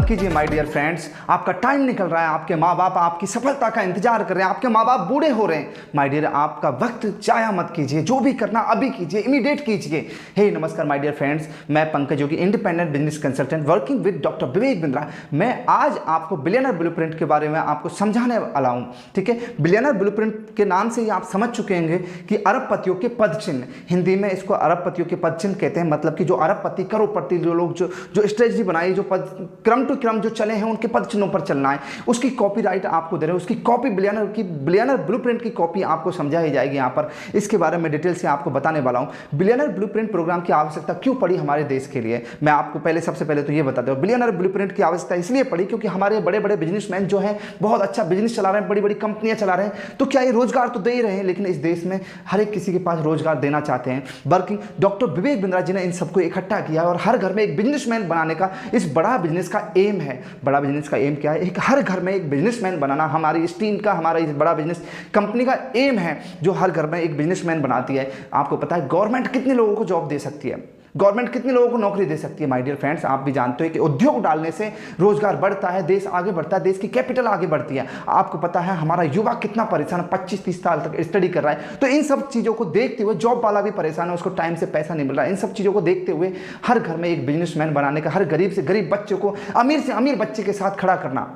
मत कीजिए my dear friends. आपका टाइम निकल रहा है, आपके माँ बाप आपकी सफलता का इंतजार कर रहे हैं, आपके माँ बाप बूढ़े हो रहे हैं। माय डियर, आपका वक्त जाया मत कीजिए, जो भी करना अभी कीजिए, इमीडिएट कीजिए। हे नमस्कार माय डियर फ्रेंड्स, मैं Pankaj Yogi, independent business consultant working with doctor Vivek Bindra. मैं आज आपको बिलियनर ब्लूप्रिंट के बारे में आपको समझाने वाला हूँ। ठीक है, बिलियनर ब्लूप्रिंट के नाम से ही आप समझ चुके होंगे कि अरबपतियों के पद चिन्ह, हिंदी में इसको अरबपतियों के पद चिन्ह कहते हैं। मतलब कि जो अरबपति, करोड़पति, जो लोग जो स्ट्रेटजी बनाई, जो पद क्रम टू क्रम जो चले हैं, उनके पद चिन्हों पर चलना है, उसकी कॉपीराइट आपको दे रहे हैं। उसकी कॉपी बिलियनर ब्लूप्रिंट की कॉपी आपको समझाई जाएगी यहाँ पर। इसके बारे में डिटेल से आपको बताने वाला हूँ। बिलियनर ब्लूप्रिंट प्रोग्राम की आवश्यकता क्यों पड़ी हमारे देश के लिए, मैं आपको सबसे पहले तो ये बता दूँ। बिलियनर ब्लूप्रिंट की आवश्यकता इसलिए पड़ी क्योंकि हमारे बड़े बड़े बिजनेसमैन जो हैं बहुत अच्छा बिजनेस चला रहे हैं, बड़ी बड़ी कंपनियां चला रहे हैं। तो क्या ये रोजगार तो दे ही रहे हैं, लेकिन इस देश में हर एक किसी के पास रोजगार देना चाहते हैं। वर्किंग डॉक्टर विवेक बिंद्रा जी ने इन सबको इकट्ठा किया और हर घर में एक बिजनेसमैन बनाने का इस बड़ा बिजनेस का एम है। बड़ा बिजनेस का एम क्या है? एक हर घर में एक बिजनेसमैन बनाना। हमारी इस टीम का, हमारा इस बड़ा बिजनेस कंपनी का एम है जो हर घर में एक बिजनेसमैन बनाती है। आपको पता है गवर्नमेंट कितने लोगों को जॉब दे सकती है, गवर्नमेंट कितने लोगों को नौकरी दे सकती है? माय डियर फ्रेंड्स, आप भी जानते हो कि उद्योग डालने से रोजगार बढ़ता है, देश आगे बढ़ता है, देश की कैपिटल आगे बढ़ती है। आपको पता है हमारा युवा कितना परेशान है, 25-30 साल तक स्टडी कर रहा है। तो इन सब चीज़ों को देखते हुए जॉब वाला भी परेशान है, उसको टाइम से पैसा नहीं मिल रहा है। इन सब चीज़ों को देखते हुए हर घर में एक बिजनेसमैन बनाने का, हर गरीब से गरीब बच्चे को अमीर से अमीर बच्चे के साथ खड़ा करना।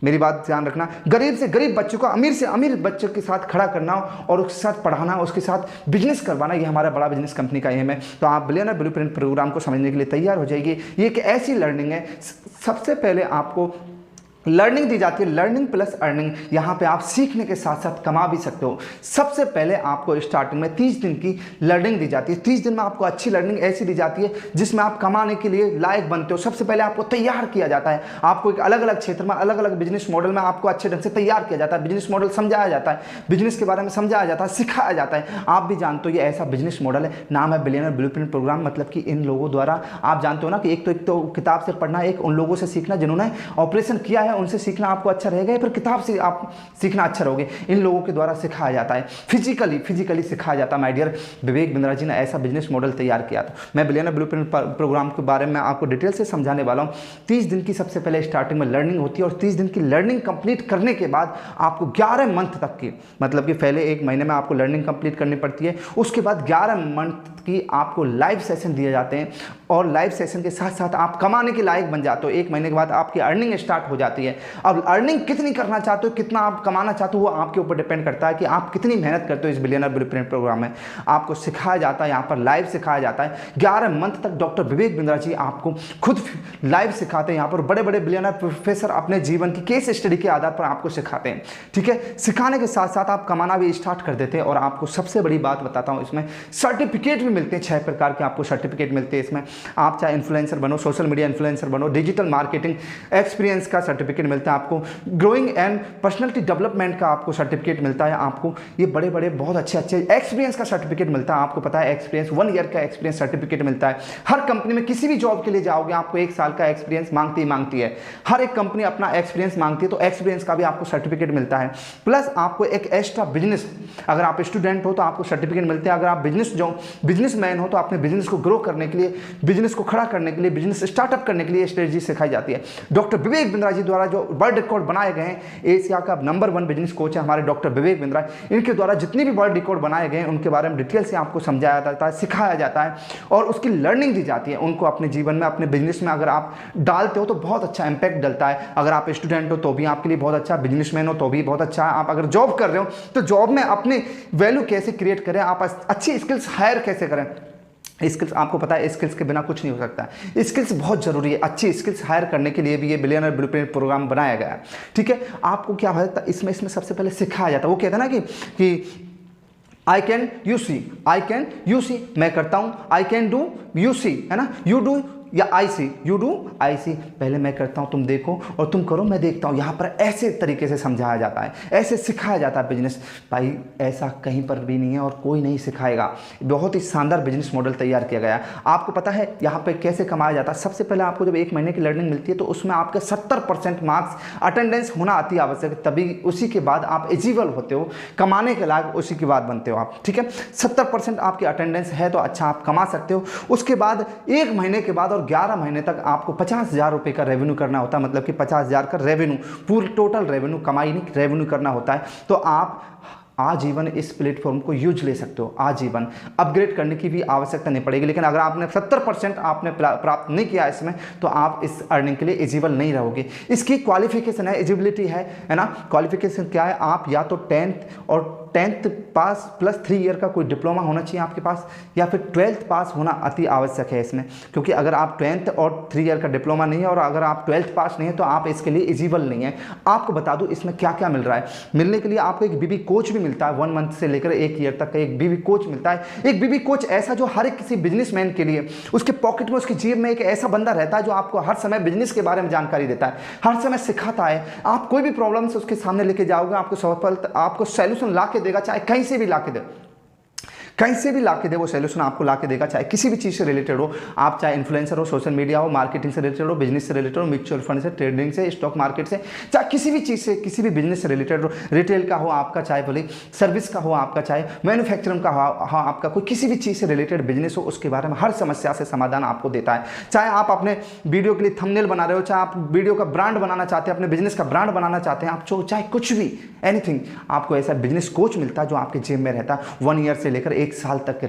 मेरी बात ध्यान रखना, गरीब से गरीब बच्चों को अमीर से अमीर बच्चों के साथ खड़ा करना और उसके साथ पढ़ाना, उसके साथ बिजनेस करवाना, ये हमारा बड़ा बिजनेस कंपनी का एम है। तो आप बिलियनर ब्लूप्रिंट प्रोग्राम को समझने के लिए तैयार हो जाइए। ये एक ऐसी लर्निंग है, सबसे पहले आपको लर्निंग दी जाती है, लर्निंग प्लस अर्निंग। यहाँ पे आप सीखने के साथ साथ कमा भी सकते हो। सबसे पहले आपको स्टार्टिंग में 30 दिन की लर्निंग दी जाती है। 30 दिन में आपको अच्छी लर्निंग ऐसी दी जाती है जिसमें आप कमाने के लिए लायक बनते हो। सबसे पहले आपको तैयार किया जाता है, आपको एक अलग अलग क्षेत्र में, अलग अलग बिजनेस मॉडल में आपको अच्छे ढंग से तैयार किया जाता है। बिजनेस मॉडल समझाया जाता है, बिजनेस के बारे में समझाया जाता है, सिखाया जाता है। आप भी जानते हो ये ऐसा बिजनेस मॉडल है, नाम है बिलियनर ब्लूप्रिंट प्रोग्राम। मतलब कि इन लोगों द्वारा, आप जानते हो ना कि एक तो किताब से पढ़ना, एक उन लोगों से सीखना जिन्होंने ऑपरेशन किया है, उनसे सीखना आपको अच्छा रहेगा, या फिर किताब से आप सीखना अच्छा रहोगे। इन लोगों के द्वारा सिखाया जाता है, फिजिकली सिखाया जाता है। माय डियर, विवेक बिंद्रा जी ने ऐसा बिजनेस मॉडल तैयार किया था। मैं बिलियनर ब्लूप्रिंट प्रोग्राम के बारे में आपको डिटेल से समझाने वाला हूं। 30 दिन की सबसे पहले स्टार्टिंग में लर्निंग होती है और 30 दिन की लर्निंग कंप्लीट करने के बाद आपको 11 मंथ तक की, मतलब कि पहले 1 महीने में आपको लर्निंग कंप्लीट करनी पड़ती है, उसके बाद 11 मंथ की आपको लाइव सेशन दिए जाते हैं और लाइव सेशन के साथ साथ आप कमाने के लायक बन जाते हो। 1 महीने के बाद आपकी अर्निंग स्टार्ट हो जाती है। अब अर्निंग कितनी करना चाहते हो, कितना आप कमाना चाहते हो, वो आपके ऊपर डिपेंड करता है कि आप कितनी मेहनत करते हो। इस बिलियनर ब्लूप्रिंट प्रोग्राम में आपको सिखाया जाता है, यहाँ पर लाइव सिखाया जाता है। 11 मंथ तक डॉक्टर विवेक बिंद्रा जी आपको खुद लाइव सिखाते हैं। यहाँ पर बड़े बड़े बिलियनर प्रोफेसर अपने जीवन की केस स्टडी के आधार पर आपको सिखाते हैं। ठीक है, सिखाने के साथ साथ आप कमाना भी स्टार्ट कर देते हैं। और आपको सबसे बड़ी बात बताता हूँ, इसमें सर्टिफिकेट भी मिलते हैं। 6 प्रकार के आपको सर्टिफिकेट मिलते हैं इसमें। आप चाहे इन्फ्लुएंसर बनो, सोशल मीडिया इन्फ्लुएंसर बनो, डिजिटल मार्केटिंग एक्सपीरियंस का सर्टिफिकेट मिलता है आपको, ग्रोइंग एंड पर्सनालिटी डेवलपमेंट का आपको सर्टिफिकेट मिलता है। आपको ये बड़े बड़े बहुत अच्छे एक्सपीरियंस का सर्टिफिकेट मिलता है। आपको पता है एक्सपीरियंस 1 ईयर का एक्सपीरियंस सर्टिफिकेट मिलता है। हर कंपनी में किसी भी जॉब के लिए जाओगे आपको 1 साल का एक्सपीरियंस मांगती है। हर एक कंपनी अपना एक्सपीरियंस मांगती है, तो एक्सपीरियंस का भी आपको सर्टिफिकेट मिलता है। प्लस आपको एक एक्स्ट्रा बिजनेस, अगर आप स्टूडेंट हो तो आपको सर्टिफिकेट मिलते हैं। अगर आप बिजनेसमैन हो तो अपने बिजनेस को ग्रो करने के लिए, बिजनेस को खड़ा करने के लिए, बिजनेस स्टार्टअप करने के लिए स्ट्रेटजी सिखाई जाती है। डॉक्टर विवेक बिंद्रा जी द्वारा जो वर्ल्ड रिकॉर्ड बनाए गए हैं, एशिया का नंबर 1 बिजनेस कोच है हमारे डॉक्टर विवेक बिंद्रा। इनके द्वारा जितने भी वर्ल्ड रिकॉर्ड बनाए गए हैं उनके बारे में डिटेल से आपको समझाया जाता है, सिखाया जाता है और उसकी लर्निंग दी जाती है। उनको अपने जीवन में, अपने बिजनेस में अगर आप डालते हो तो बहुत अच्छा इंपैक्ट डलता है। अगर आप स्टूडेंट हो तो भी आपके लिए बहुत अच्छा, बिजनेसमैन हो तो भी बहुत अच्छा है। आप अगर जॉब कर रहे हो तो जॉब में अपनी वैल्यू कैसे क्रिएट करें, आप अच्छी स्किल्स हायर कैसे करें। स्किल्स, आपको पता है स्किल्स के बिना कुछ नहीं हो सकता। स्किल्स बहुत जरूरी है। अच्छी स्किल्स हायर करने के लिए भी ये बिलियनर ब्लूप्रिंट प्रोग्राम बनाया गया है। ठीक है, आपको क्या होता है इसमें सबसे पहले सिखाया जाता है। वो कहता है ना कि आई कैन यू सी, मैं करता हूं, I can do you see, है ना, यू डू या आई सी, यू डू आई सी। पहले मैं करता हूँ तुम देखो और तुम करो मैं देखता हूँ। यहाँ पर ऐसे तरीके से समझाया जाता है, ऐसे सिखाया जाता है बिजनेस। भाई ऐसा कहीं पर भी नहीं है और कोई नहीं सिखाएगा। बहुत ही शानदार बिजनेस मॉडल तैयार किया गया है। आपको पता है यहाँ पे कैसे कमाया जाता है। सबसे पहले आपको जब 1 महीने की लर्निंग मिलती है तो उसमें आपके 70% मार्क्स अटेंडेंस होना अति आवश्यक है, तभी उसी के बाद आप एलिजिबल होते हो, कमाने के लायक उसी के बाद बनते हो आप। ठीक है, 70% आपकी अटेंडेंस है तो अच्छा आप कमा सकते हो। उसके बाद 1 महीने के बाद और और 11 महीने तक आपको 50,000 रुपये का रेवेन्यू करना होता है, मतलब कि 50,000 का रेवेन्यू, पूरी टोटल रेवेन्यू, कमाई नहीं, रेवेन्यू करना होता है। तो आप आजीवन इस प्लेटफॉर्म को यूज ले सकते हो, आजीवन। अपग्रेड करने की भी आवश्यकता नहीं पड़ेगी। लेकिन अगर आपने 70% आपने प्राप्त नहीं किया इसमें, तो आप इस अर्निंग के लिए एलिजिबल नहीं रहोगे। इसकी क्वालिफिकेशन है, एलिजिबिलिटी है ना। क्वालिफिकेशन क्या है, आप या तो 10th और 10th पास प्लस 3 ईयर का कोई डिप्लोमा होना चाहिए आपके पास, या फिर 12th पास होना अति आवश्यक है इसमें। क्योंकि अगर आप 10th और 3 ईयर का डिप्लोमा नहीं है और अगर आप 12th पास नहीं है, तो आप इसके लिए एलिजिबल नहीं है। आपको बता दूं इसमें क्या क्या मिल रहा है। मिलने के लिए आपको एक बीबी कोच भी मिलता है, 1 मंथ से लेकर 1 ईयर तक का एक बीबी कोच मिलता है। एक बीबी कोच ऐसा जो हर एक किसी बिजनेसमैन के लिए, उसके पॉकेट में, उसकी जेब में एक ऐसा बंदा रहता है जो आपको हर समय बिजनेस के बारे में जानकारी देता है, हर समय सिखाता है। आप कोई भी प्रॉब्लम से उसके सामने लेके जाओगे, आपको सफलता, आपको सॉल्यूशन ला के देगा, चाहे कहीं से भी ला के दे, कहीं से भी ला के दे, वो सोल्यूशन आपको ला के देगा। चाहे किसी भी चीज़ से रिलेटेड हो, आप चाहे इन्फ्लुएंसर हो, सोशल मीडिया हो, मार्केटिंग से रिलेटेड हो, बिजनेस से रिलेटेड हो, म्यूचुअल फंड से, ट्रेडिंग से, स्टॉक मार्केट से, चाहे किसी भी चीज़ से, किसी भी बिजनेस से रिलेटेड हो, रिटेल का हो आपका, चाहे बोले सर्विस का हो आपका, चाहे मैन्युफैक्चरिंग का हो आपका, कोई किसी भी चीज़ से रिलेटेड बिजनेस हो, उसके बारे में हर समस्या से समाधान आपको देता है। चाहे आप अपने वीडियो के लिए थंबनेल बना रहे हो, चाहे आप वीडियो का ब्रांड बनाना चाहते हैं, अपने बिजनेस का ब्रांड बनाना चाहते हैं, आप चाहे कुछ भी, एनीथिंग, आपको ऐसा बिजनेस कोच मिलता है जो आपके जेब में रहता है। 1 ईयर से लेकर 1 साल तक के,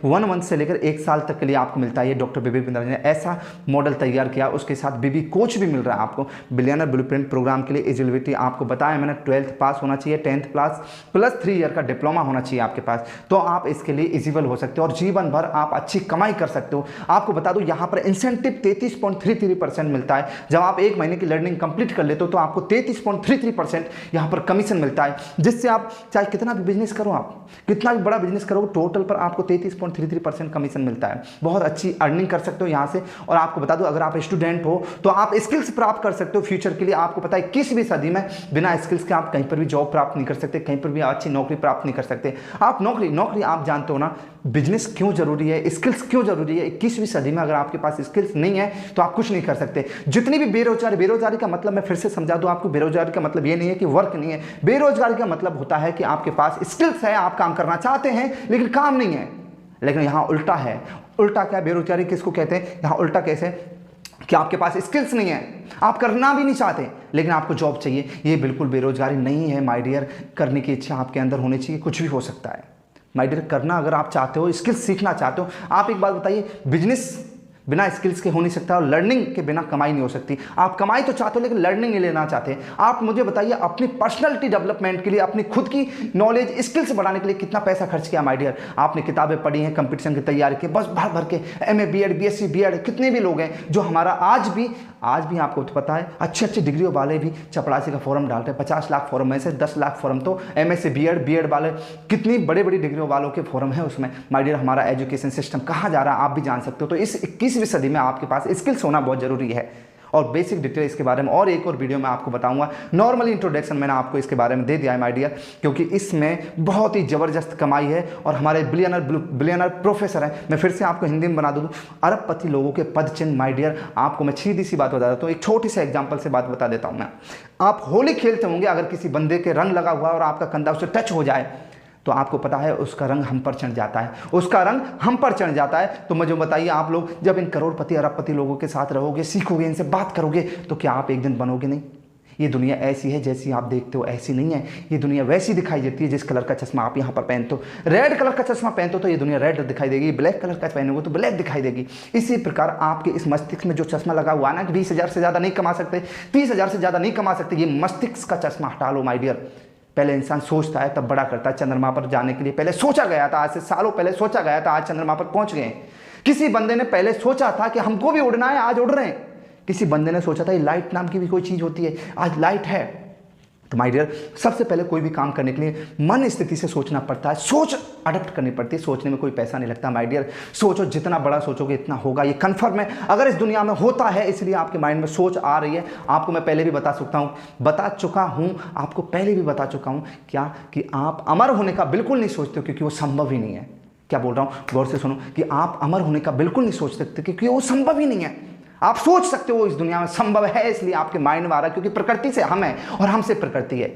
1 मंथ से लेकर 1 साल तक के लिए आपको मिलता है। ये डॉक्टर विवेक बिंद्रा जी ने ऐसा मॉडल तैयार किया, उसके साथ बीबी कोच भी मिल रहा है आपको। बिलियनर ब्लूप्रिंट प्रोग्राम के लिए एलिजिबिलिटी आपको बताया मैंने, 12th पास होना चाहिए, 10th पास प्लस 3 ईयर का डिप्लोमा होना चाहिए आपके पास, तो आप इसके लिए एलिजिबल हो सकते हो और जीवन भर आप अच्छी कमाई कर सकते हो। आपको बता दूं यहाँ पर इंसेंटिव 33.33% मिलता है। जब आप 1 महीने की लर्निंग कंप्लीट कर लेते हो, तो आपको 33.33% यहाँ पर कमीशन मिलता है, जिससे आप चाहे कितना भी बिजनेस करो, आप कितना भी बड़ा बिजनेस करोगे, टोटल पर आपको 33.33% कमीशन मिलता है। बहुत अच्छी अर्निंग कर सकते हो यहाँ से। और आपको बता दूं, अगर आप स्टूडेंट हो तो आप स्किल्स प्राप्त कर सकते हो फ्यूचर के लिए। आपको पता है किस भी सदी में बिना स्किल्स के आप कहीं पर भी जॉब प्राप्त नहीं कर सकते, कहीं पर भी अच्छी नौकरी प्राप्त नहीं कर सकते। आप नौकरी आप जानते हो ना, बिजनेस क्यों जरूरी है, स्किल्स क्यों जरूरी है। 21वीं सदी में अगर आपके पास स्किल्स नहीं है तो आप कुछ नहीं कर सकते। जितनी भी बेरोजगारी का मतलब मैं फिर से समझा दूं आपको, बेरोजगारी का मतलब ये नहीं है कि वर्क नहीं है। बेरोजगारी का मतलब होता है कि आपके पास स्किल्स है, आप काम करना चाहते हैं लेकिन काम नहीं है। लेकिन यहाँ उल्टा है। उल्टा क्या, बेरोजगारी किसको कहते हैं, यहाँ उल्टा कैसे कि आपके पास स्किल्स नहीं है, आप करना भी नहीं चाहते लेकिन आपको जॉब चाहिए। ये बिल्कुल बेरोजगारी नहीं है माय डियर। करने की इच्छा आपके अंदर होनी चाहिए, कुछ भी हो सकता है माय डियर। करना अगर आप चाहते हो, स्किल्स सीखना चाहते हो। आप एक बात बताइए, बिजनेस बिना स्किल्स के हो नहीं सकता और लर्निंग के बिना कमाई नहीं हो सकती। आप कमाई तो चाहते हो लेकिन लर्निंग नहीं लेना चाहते। आप मुझे बताइए, अपनी पर्सनालिटी डेवलपमेंट के लिए, अपनी खुद की नॉलेज स्किल्स बढ़ाने के लिए कितना पैसा खर्च किया माय डियर। आपने किताबें पढ़ी हैं, कंपटीशन की तैयारी की, बस भर भर के MA BEd BSc BEd, कितने भी लोग हैं जो हमारा आज भी आपको तो पता है, अच्छी डिग्रियों वाले भी चपरासी का फॉर्म डालते हैं। 50 लाख फॉर्म में से 10 लाख फॉर्म तो MSc BEd वाले, कितनी बड़ी डिग्रियों वालों के फॉर्म है उसमें। माय डियर, हमारा एजुकेशन सिस्टम कहाँ जा रहा है आप भी जान सकते हो। तो इस 21वीं सदी में आपके पास स्किल्स होना बहुत जरूरी है। और बेसिक डिटेल इसके बारे में और एक और वीडियो में आपको बताऊंगा। नॉर्मली इंट्रोडक्शन मैंने आपको इसके बारे में दे दिया है माय डियर, क्योंकि इसमें बहुत ही ज़बरदस्त कमाई है। और हमारे बिलियनर प्रोफेसर हैं, मैं फिर से आपको हिंदी में बना दूँ, अरबपति लोगों के पद चिन्ह माय डियर। आपको मैं सीधी सी बात बता देता हूँ, एक छोटी सी एग्जाम्पल से बात बता देता हूँ मैं। आप होली खेलते होंगे, अगर किसी बंदे के रंग लगा हुआ और आपका कंधा उससे टच हो जाए तो आपको पता है उसका रंग हम पर चढ़ जाता है, उसका रंग हम पर चढ़ जाता है। तो मुझे बताइए, आप लोग जब इन करोड़पति अरबपति लोगों के साथ रहोगे, सीखोगे, इनसे बात करोगे, तो क्या आप एक दिन बनोगे नहीं। ये दुनिया ऐसी है जैसी आप देखते हो ऐसी नहीं है। ये दुनिया वैसी दिखाई देती है जिस कलर का चश्मा आप यहाँ पर पहनते हो। रेड कलर का चश्मा पहनते हो तो ये दुनिया रेड दिखाई देगी, ब्लैक कलर का पहनोगे तो ब्लैक दिखाई देगी। इसी प्रकार आपके इस मस्तिष्क में जो चश्मा लगा हुआ है ना कि 20,000 से ज़्यादा नहीं कमा सकते, 30,000 से ज़्यादा नहीं कमा सकते, ये मस्तिष्क का चश्मा हटा लो माय डियर। पहले इंसान सोचता है तब बड़ा करता है। चंद्रमा पर जाने के लिए पहले सोचा गया था, आज से सालों पहले सोचा गया था, आज चंद्रमा पर पहुंच गए। किसी बंदे ने पहले सोचा था कि हमको भी उड़ना है, आज उड़ रहे हैं। किसी बंदे ने सोचा था ये लाइट नाम की भी कोई चीज़ होती है, आज लाइट है। तो माय डियर, सबसे पहले कोई भी काम करने के लिए मन स्थिति से सोचना पड़ता है, सोच अडप्ट करनी पड़ती है। सोचने में कोई पैसा नहीं लगता माय डियर। सोचो, जितना बड़ा सोचोगे इतना होगा, ये कन्फर्म है। अगर इस दुनिया में होता है, इसलिए आपके माइंड में सोच आ रही है। आपको मैं पहले भी बता चुका हूँ आपको पहले भी बता चुका हूँ क्या, कि आप अमर होने का बिल्कुल नहीं सोचते हो, क्योंकि वो संभव ही नहीं है। क्या बोल रहा हूँ, गौर से सुनो, कि आप अमर होने का बिल्कुल नहीं सोच सकते क्योंकि वो संभव ही नहीं है। आप सोच सकते हो इस दुनिया में संभव है, इसलिए आपके माइंड में आ रहा है, क्योंकि प्रकृति से हम है और हमसे प्रकृति है।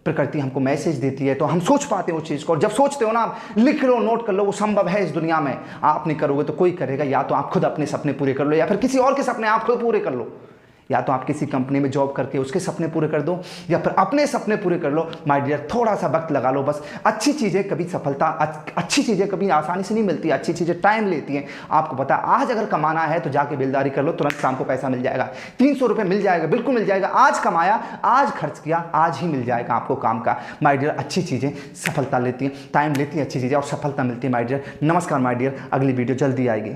प्रकृति हमको मैसेज देती है तो हम सोच पाते हैं उस चीज़ को। और जब सोचते हो ना, आप लिख लो, नोट कर लो, वो संभव है इस दुनिया में। आप नहीं करोगे तो कोई करेगा। या तो आप खुद अपने सपने पूरे कर लो, या फिर किसी और के सपने आप खुद पूरे कर लो। या तो आप किसी कंपनी में जॉब करके उसके सपने पूरे कर दो, या फिर अपने सपने पूरे कर लो। माय डियर, थोड़ा सा वक्त लगा लो बस। अच्छी चीज़ें कभी सफलता, अच्छी चीज़ें कभी आसानी से नहीं मिलती, अच्छी चीज़ें टाइम लेती हैं। आपको पता है, आज अगर कमाना है तो जाके बेलदारी कर लो, तुरंत शाम को पैसा मिल जाएगा। 300 रुपये मिल जाएगा, बिल्कुल मिल जाएगा। आज कमाया, आज खर्च किया, आज ही मिल जाएगा आपको काम का। माय डियर, अच्छी चीज़ें सफलता लेती हैं, टाइम लेती हैं अच्छी चीज़ें, और सफलता मिलती है। माय डियर, नमस्कार माय डियर, अगली वीडियो जल्दी आएगी।